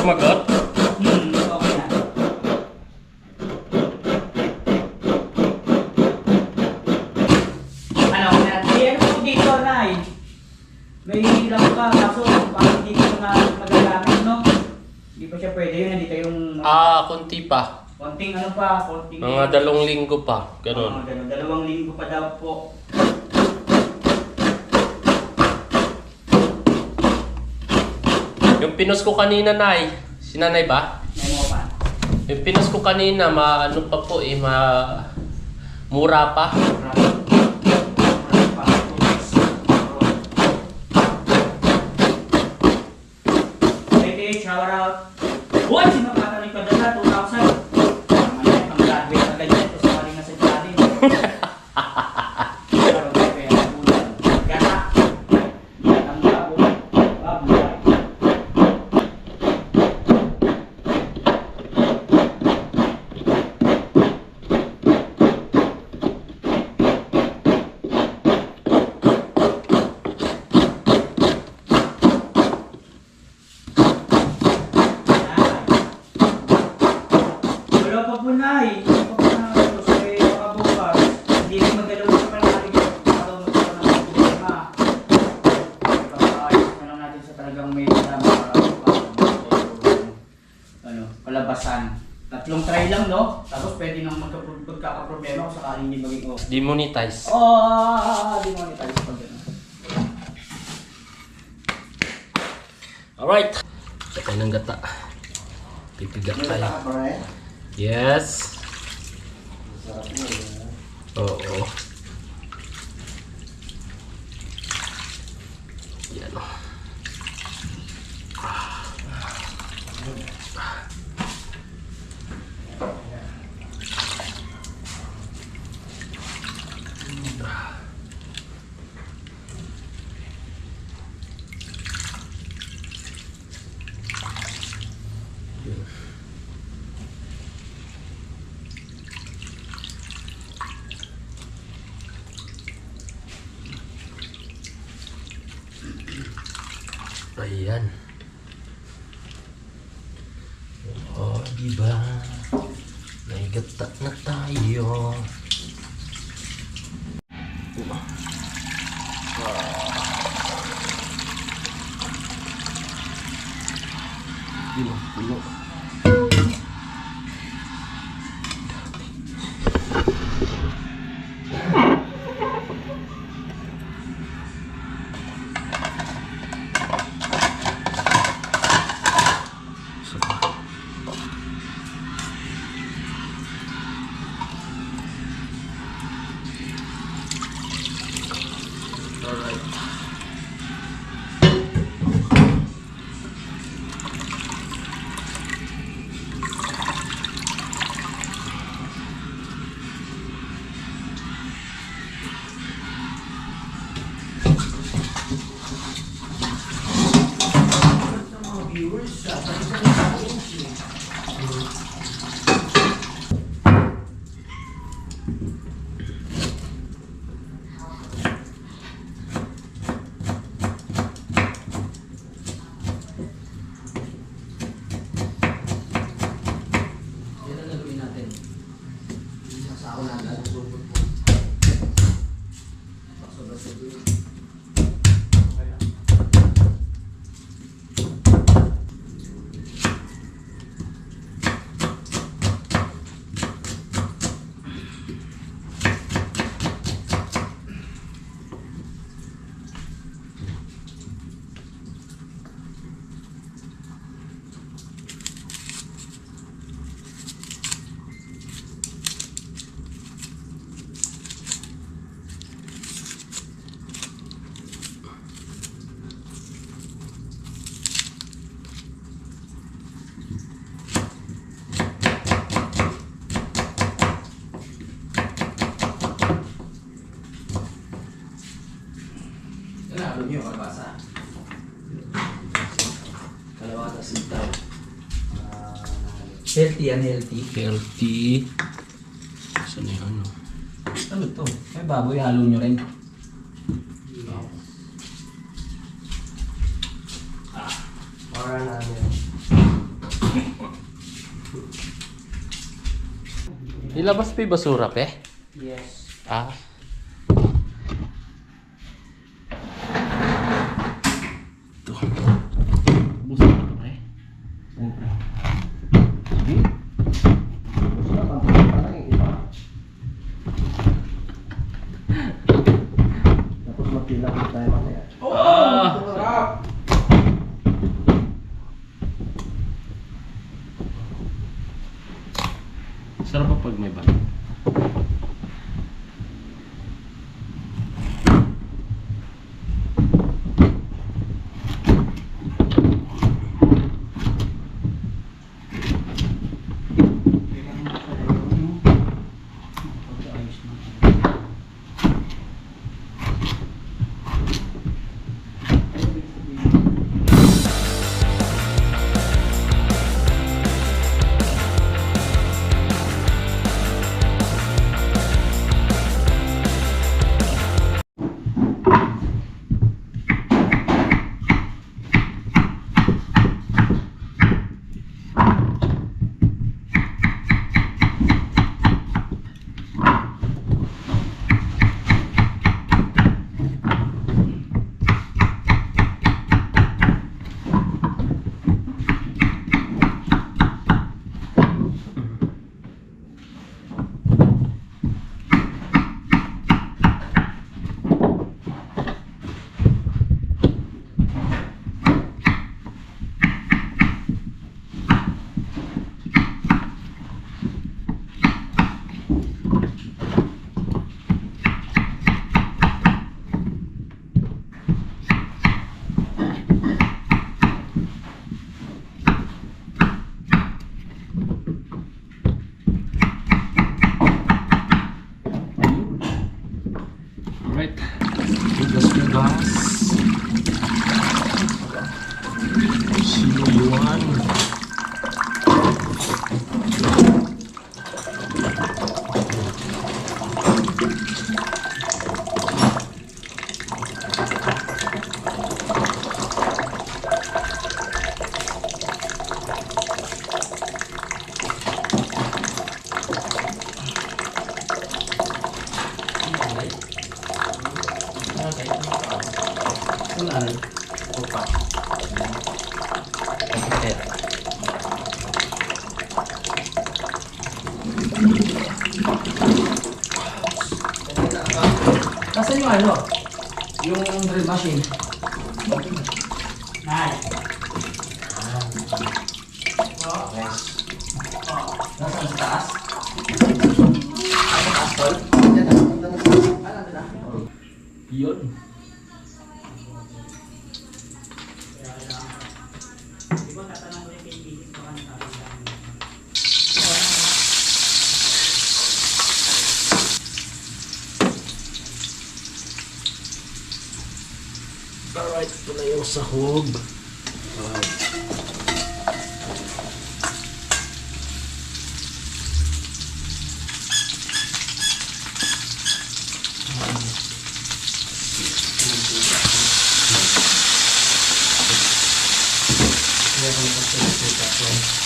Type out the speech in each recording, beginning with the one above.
Sumagot? Okay na. Ano, may ano po dito, Nay? May lang pa, kaso parang hindi ko na magagamit, no? Hindi pa siya pwede yun, nandito yung... Kunti pa. Konting ano pa, konting... Mga 2 linggo pa. Ganun. Ganun. 2 linggo pa daw po. Yung pinos ko kanina, Nay. Si Nanay ba? May mo pa. Yung pinos ko kanina, ano pa po eh, mura pa. Shower out. What? Sino ka rin padala? 2,000. Mamaya pang graduate agad yan. Tapos maling na sa Johnny. Pero kaya bulan. Gata. Gatang babo. Babuhay. Wala pa po, Nay. Wala pa po na ito. Kasi baka bukas, hindi rin magalaw sa malalim. Para magkaroon ng problema. Ayos na lang natin sa talagang may kasama para kalabasan. 3 try lang, no? Tapos pwede nang magkakaproblema kung sakaling hindi maging okay. Demonetize. Demonetize pa gano'n. Alright. Sakay ng gata. Pipiga tayo. Yes. Oo. Yan o. Ayan. Oh, diba? Naigata na tayo. Pulo. Ano nyo, kalabasa? Kalabasa sitaw. Healthy, unhealthy. Healthy. Saan yung ano? Ano to? May baboy, halo nyo rin. Para namin. Ilabas pa yung basura, pe? Yes. Ah. Ito. Busa pa ito, pre. Sige. Gusto na, pampalita na yung iba. Tapos magpilapit tayo mamaya. Sarap! Sarap pa pag may bato. Alright. Bigas. Sinuyuan. Wala. Opa. Okay. Nasaan yung ano? Yung drill machine. Nice. Yes. Nasaan sa taas? Sa taas, tol? Yan na. Ano na? Yun. Di ba tatanong ko yung kay Isis baka nasabi sa akin. Alright, ito na yung sahog.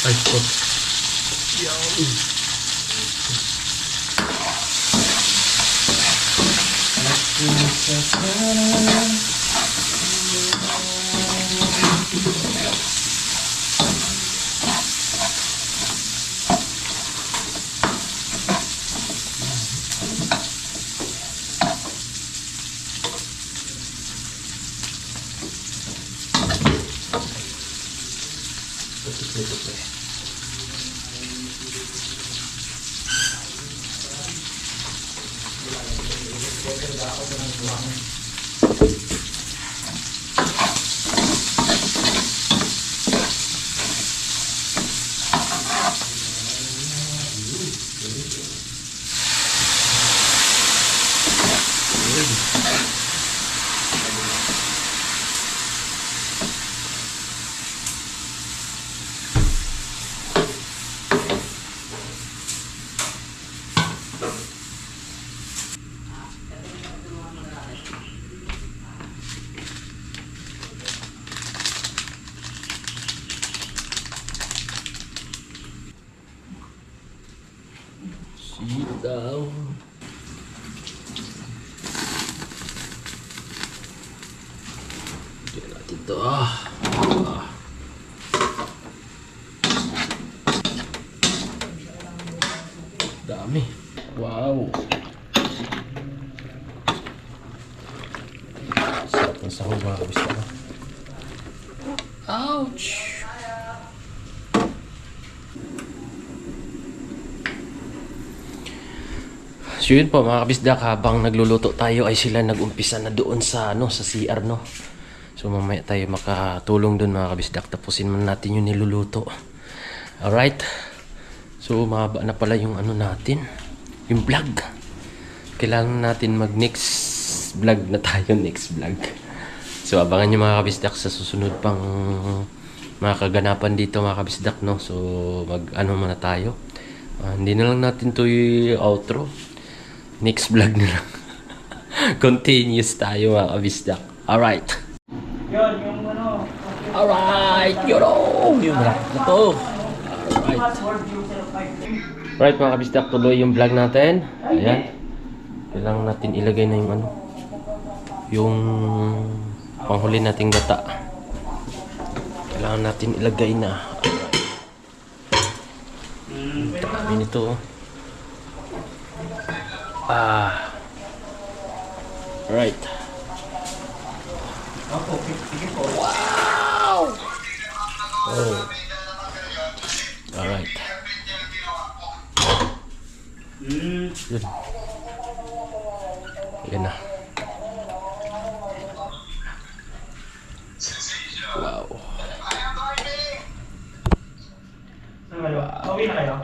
Ay, ko. Yan. Dito daw. Diyan natin ito. Dami. Wow. Sarap ng sahog mga kabisdak. Ouch! So yun po mga kabisdak, habang nagluluto tayo ay sila nag-umpisa na doon sa sa CR, no. So mamaya tayo makatulong doon mga kabisdak, tapusin muna natin yung niluluto. Alright. So mahaba na pala yung natin, yung vlog. Kailangan natin mag next vlog na tayo, next vlog. So abangan nyo mga kabisdak sa susunod pang mga kaganapan dito mga kabisdak, no. So mag muna tayo. Hindi na lang natin to yung outro. Next vlog na lang. Continuous tayo mga kabisdak. Alright. Yun, yung Alright. Yun yung vlog na to. Alright. Alright mga kabisdak, tuloy yung vlog natin. Ayan. Kailangan natin ilagay na yung yung panghuli nating gata. Kailangan natin ilagay na. Kami nito. Right. Wow! Oh. Alright. Yun. Yan na. Wow. Pauwi na kayo?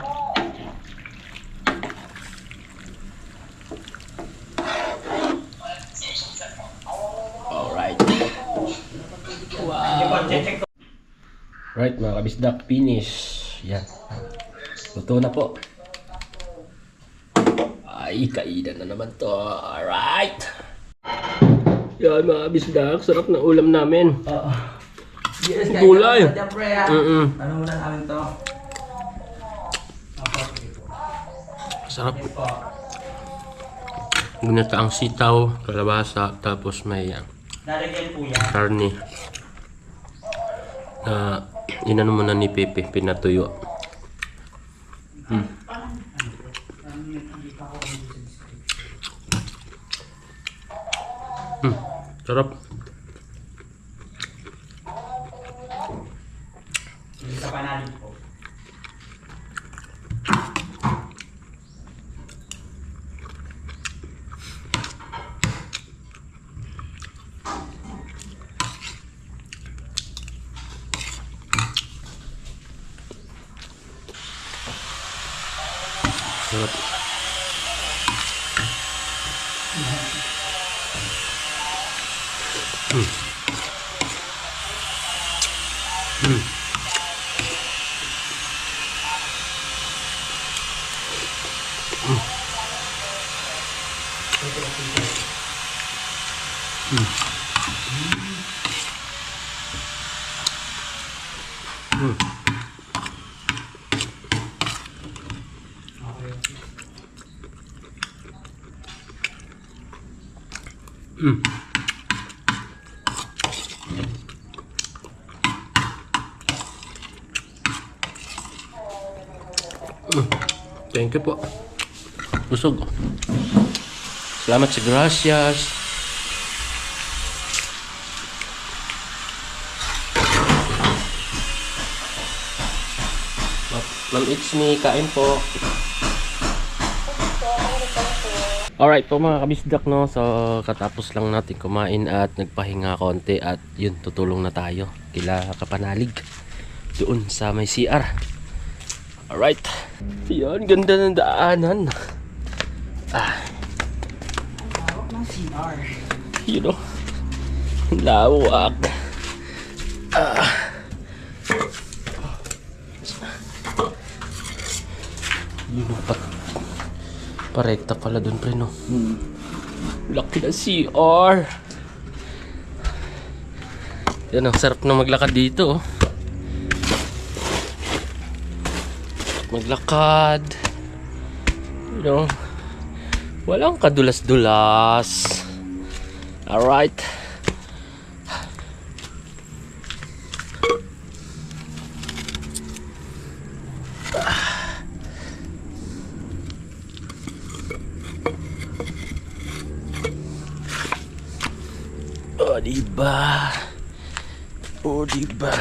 Alright. Wow. Right mga kabisdak, finish. Yan. Luto na po. Ay, kainan na naman to. Alright. Yan mga kabisdak, sarap na ulam namin. Gulay. Ano muna namin to? Sarap. Ginata ang sitaw, kalabasa, tapos may Lalagyan po yan. karne. Na inano mo na ni Pepe, pinatuyo. Sarap. Hindi ka panalig po. Sarap. Thank you po. Busog. Salamat sa gracias. Ma'am, it's me. Kain po. Alright po mga kabisdak, no. So katapos lang natin kumain at nagpahinga konti at yun, tutulong na tayo kila Kapanalig doon sa may CR. Alright. Yan, ganda ng daanan. Lawak ng CR. You know, lawak. Yun know, parekta pala dun, pre, no? Laki na CR. Yan, ang sarap na maglakad dito, oh. Maglakad. You know, walang kadulas-dulas. Alright. Oh, diba? Oh, diba?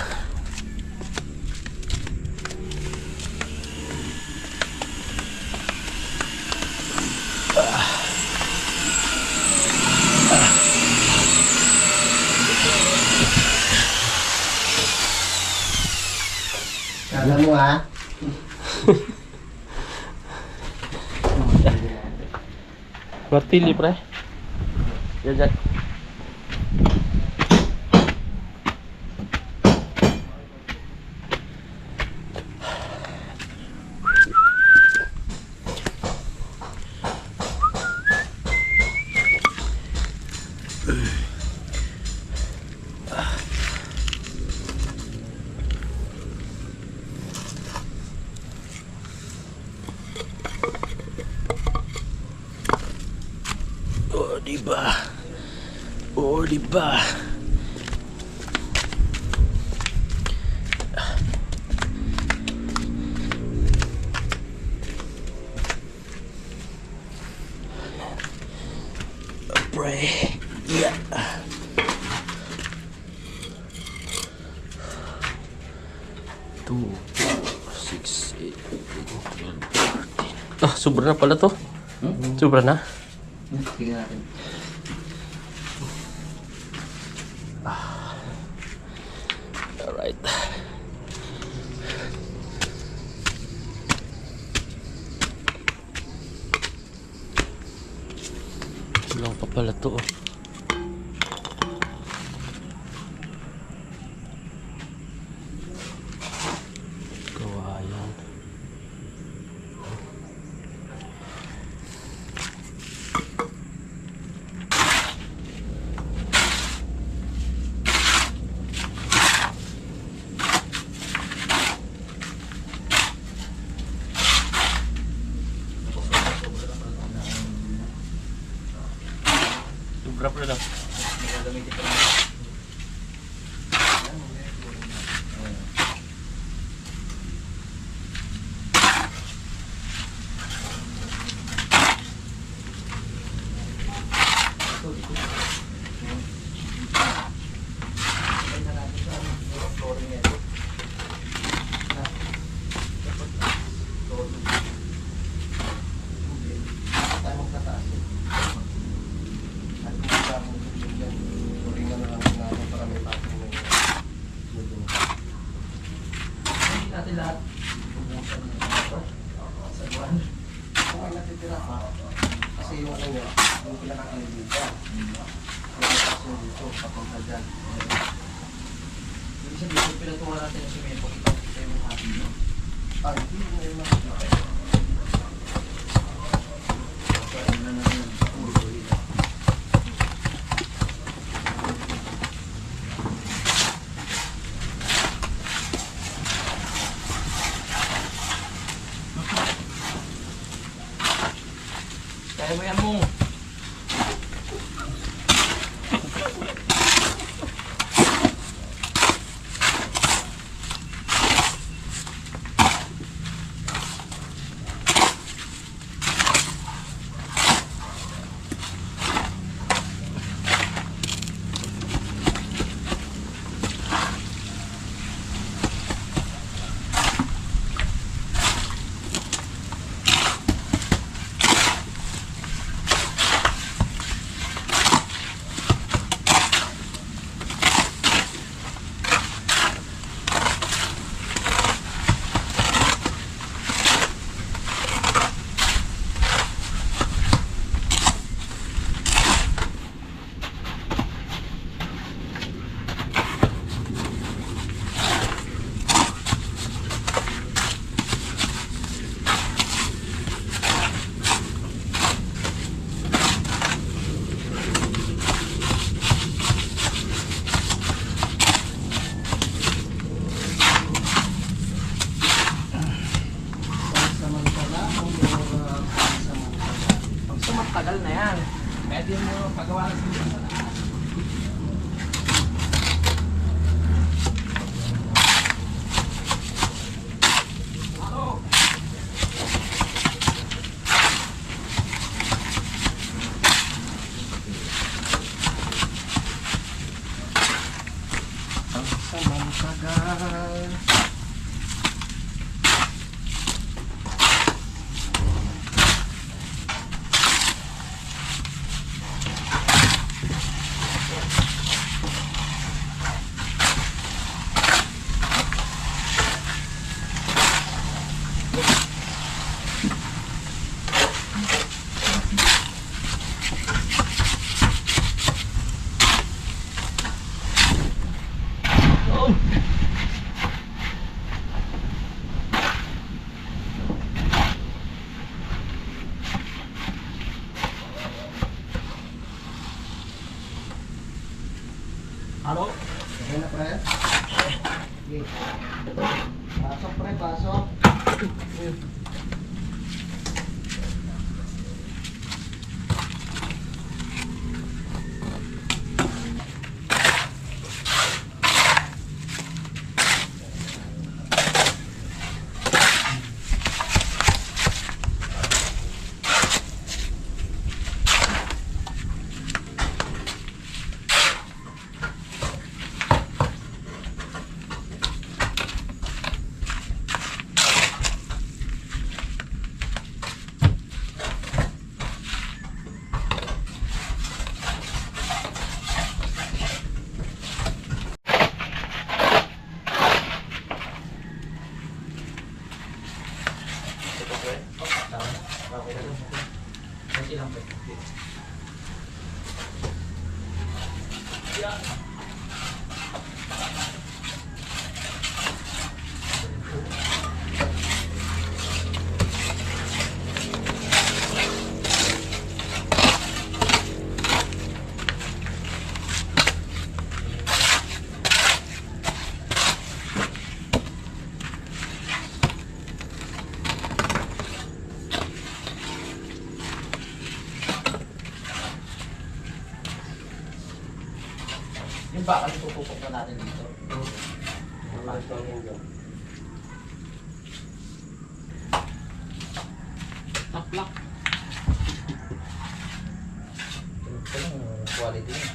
Kala mo ha? Martilyo, pre. Yan, yan. Oh, diba? Oh, diba? Pray. Yeah. Two, 6, 8, 12, 13. Ah, sobra na pala to. Sobra na. Tingnan natin. Alright. Kulang pa pala to. Kawayan. Sobra pa lang. Natin lahat. Ubusan ng ito. Sa buwan. Kung may natitira pa, kasi yung ano nyo, yung pinaka-ano dito. Yung pasyon dito, papunta dyan. Yung isang dito, pinatuwa natin yung semento. Ito yung hati nyo. Ah, hindi mo yung makikita. So, ano na naman yung ulo dito. Kaya mo yan mo. Tagal na yan. Pwede mo pagawa ng simula. Ang samang tagal. Halo? Okay na, pre? Okay. Pasok, pre, pasok. Yung bakal tututok na natin dito. Taplak. Ito lang quality niya.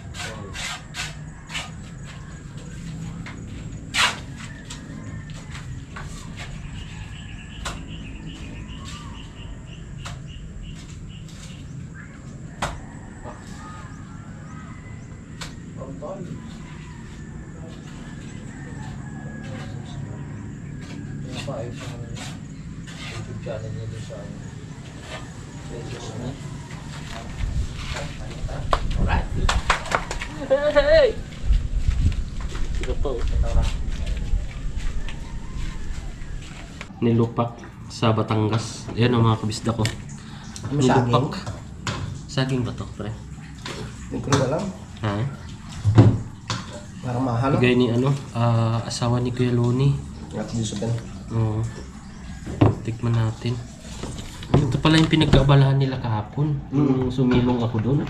Paayos sa YouTube channel niya doon sa Facebook niya. Alright. Hey! Ito po. Nilupak sa Batangas. Ayan ang mga kabisda ko. Ano, saging? Nilupak. Saging ba to, pre? Hindi ko na alam. Ha? Parang mahal. Bigay ni asawa ni Kuya Loni. At gusto ka na. Oo. Tikman natin. Ito pala yung pinag-aabalahan nila kahapon. Yung sumilong ako doon.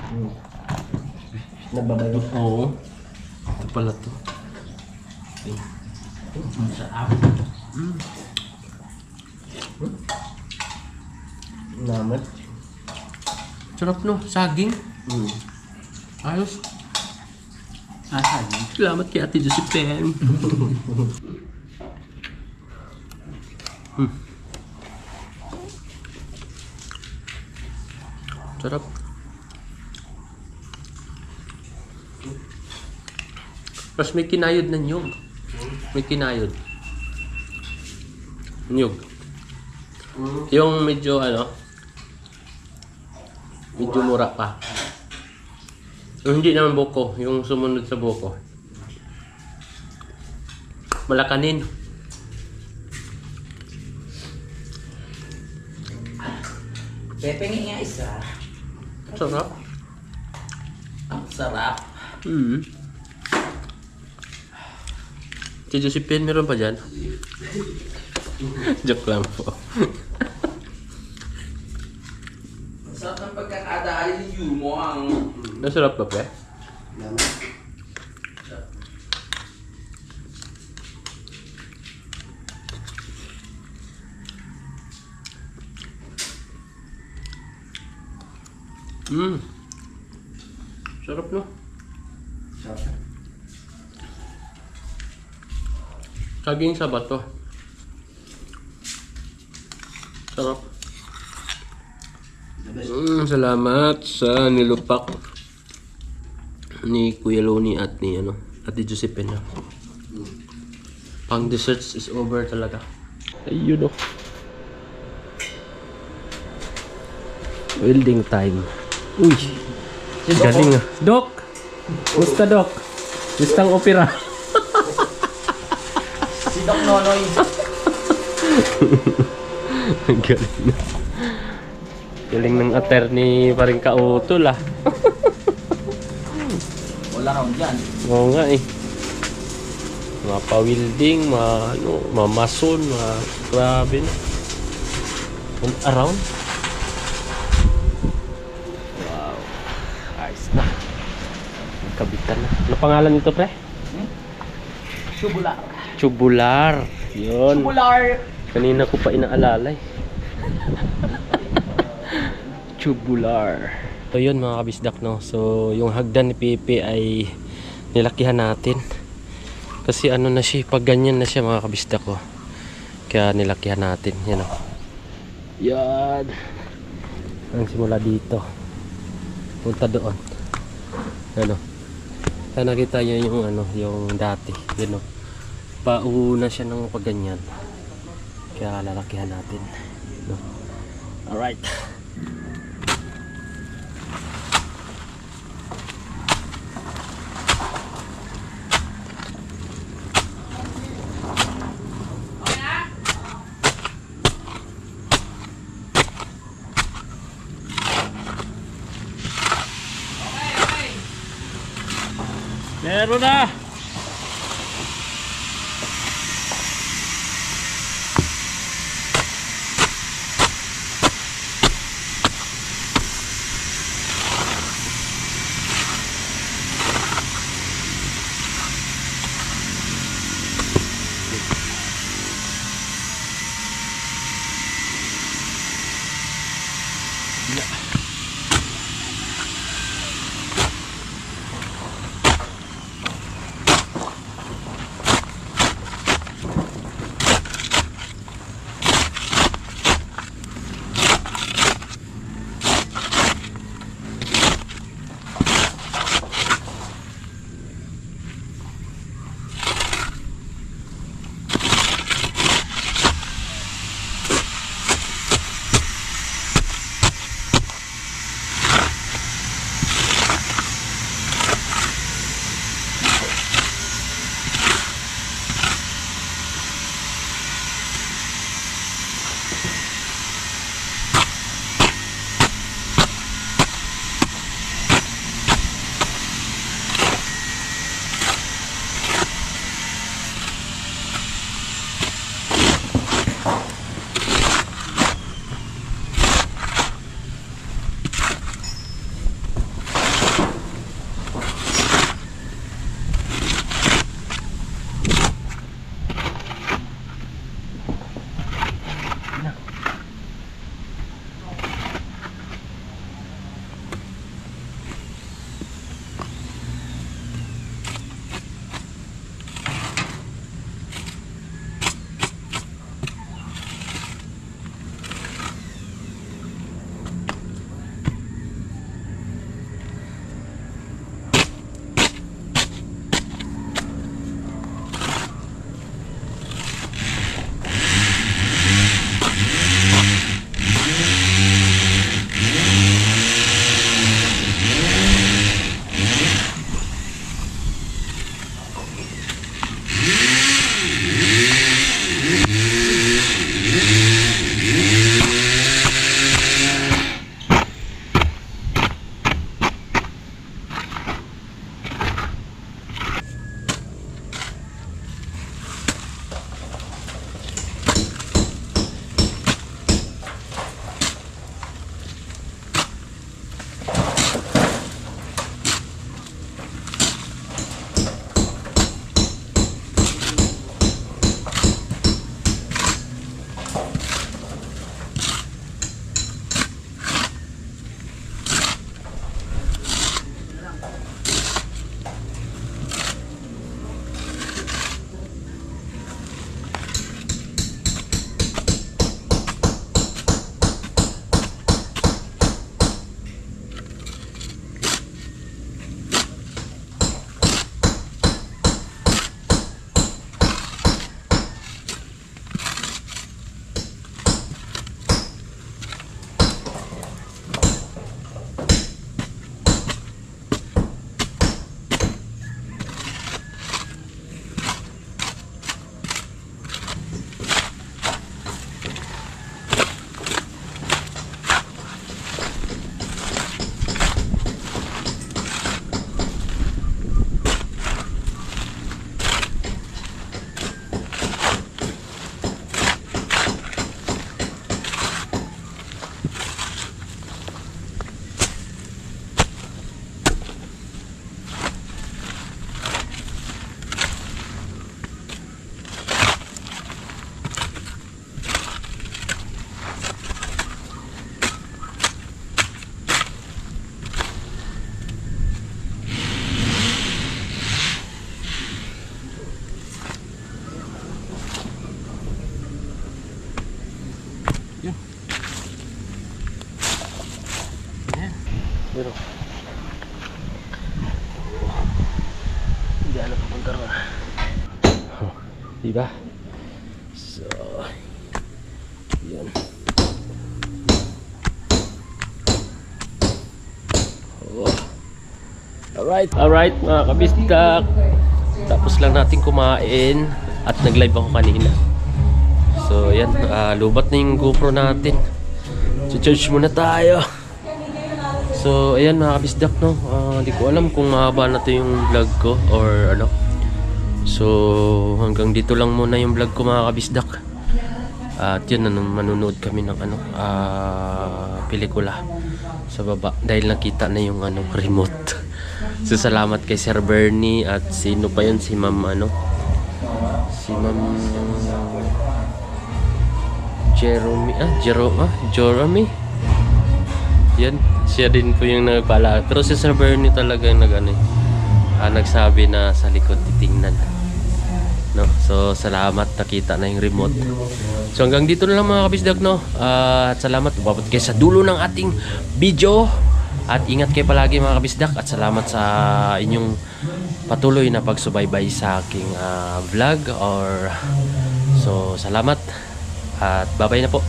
Nagbabayo. Oo. Ito pala to. Okay. Sarap. Namat. Sarap no, saging. Ayos. Saging. Salamat kay Ate Josephine. Sarap. Tapos may kinayod na nyug. May kinayod. Nyug. Yung medyo medyo mura pa. Yung hindi naman buko, yung sumunod sa buko. Malakanin. Pepengin nga isa. Sarap. Ang sarap. Si Josephine, meron pa dyan? Joke lang po. Sarap ng pagkakadali Nasarap ba, pre? Yan. Sarap, no? Sarap. Saging sa bato. Sarap. The best. Salamat sa nilupak ni Kuya Loni at ni Ate Josephine. Pang desserts is over talaga. Ayun, oh. Welding time. Uy! Galing, ah. Dok! Musta, Dok? Gustang opera. Si Doc Nonoy. Galing na. Galing ng attorney pa rin kautol, ah. Wala raw dyan. Oo nga, eh. Mga pa-welding, mga mason, mga grabe na. And around. Wow. Ayos na. Kabitan na. Ano pangalan nito, pre? Tubular. Tubular. Yun. Tubular. Kanina ko pa inaalala, eh. Tubular. So yun, mga kabisdak, no. So yung hagdan ni Pepe ay nilakihan natin. Kasi ano na siya, pag ganyan na siya, mga kabisdak ko. Kaya nilakihan natin, yan, o. Yan. Ang simula dito. Punta doon. Ano. Kaya nakita nyo yung yung dati. Yan, o. Pauna siya ng pag ganyan. Kaya lalakihan natin. No? Alright. Meron na! Yun. Ayan. Pero hindi alam papunta ron. Oh, diba? So, yun. Oh. Alright mga kabisdak. Tapos lang natin kumain at nag-live ako kanina. So ayan, lubat na yung GoPro natin. Charge muna tayo. So ayan mga kabisdak, no. Hindi ko alam kung mahaba na to yung vlog ko or ano. So hanggang dito lang muna yung vlog ko mga kabisdak. At yun, manunood kami ng pelikula sa baba dahil nakita na yung remote. So salamat kay Sir Bernie at sino pa yun, si Ma'am si Ma'am Jeremy. Yan, siya din po yung nagpala. Pero si Sir Bernie talaga yung nagsabi na sa likod titingnan. No? So salamat, nakita na yung remote. So hanggang dito na lang mga kabisdak, no. At salamat, umabot kayo sa dulo ng ating video. At ingat kayo palagi mga kabisdak. At salamat sa inyong patuloy na pagsubaybay sa aking vlog. So salamat. At bye bye na po.